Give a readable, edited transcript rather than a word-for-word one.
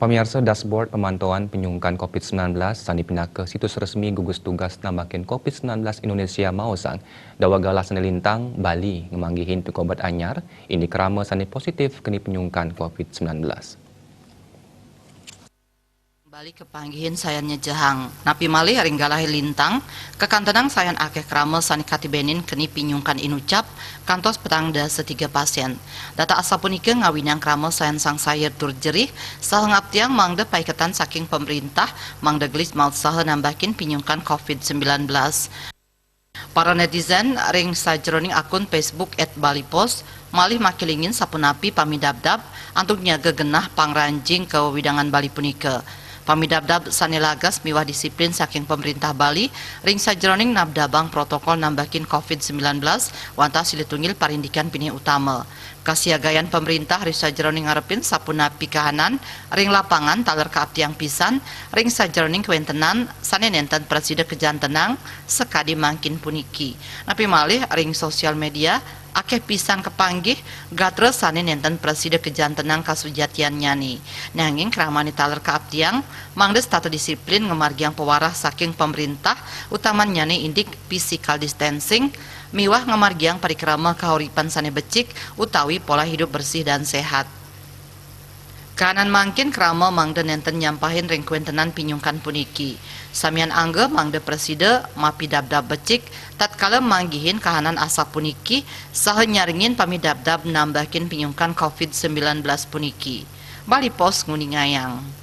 Pemirsa dashboard pemantauan penyungkan COVID-19 sani pindah ke situs resmi gugus tugas nambakin COVID-19 Indonesia Mausang dawagala sani lintang Bali ngemanggihin pikobat anyar ini kerama sani positif kini penyungkan COVID-19. Balik ke panggihin sayannya jahang, napi malih ringgalahi lintang, kekantenang sayan akeh krama sani katibenin keni pinyungkan inucap, kantos petang da setiga pasien. Data asapunika ngawinang krama sayan sang sayur tur jerih, sah ngaptiang mangda paiketan saking pemerintah, mangda gelis maut saha nambakin pinyungkan COVID-19. Para netizen ring sajroning akun Facebook @balipos malih makilingin sapunapi pamidabdab antuknya gegenah pangranjing ke widangan Bali punika. Pamidabdab sanilagas miwah disiplin saking pemerintah Bali ring sajroning nabdabang protokol nambakin COVID-19 wanta silitungil parindikan pini utama. Kasiagayan pemerintah ring sajroning ngarepin sapunapi kahanan ring lapangan taler kaaptiang pisan ring sajroning kewentenan sanenenten presiden kejantenang sekadi mangkin puniki. Napi malih ring sosial media akeh pisan kepanggih gatre sane nenten presiden kejantenang kasujatian nyani. Nanging kramani taler kaaptiang mangdes tata disiplin ngemargiang pewarah saking pemerintah utaman nyani indik physical distancing miwah ngemargiang parikrama kahuripan sane becik utawi pola hidup bersih dan sehat. Kanan mangkin krama mangde nenten nyampahin ring kuentenan pinyungkan puniki. Samian angge mangde preside mapi dabdab becik tatkala manggihin kahanan asa puniki saha nyaringin pamidabdab nambahin pinyungkan COVID-19 puniki. Bali Pos Nguningayang.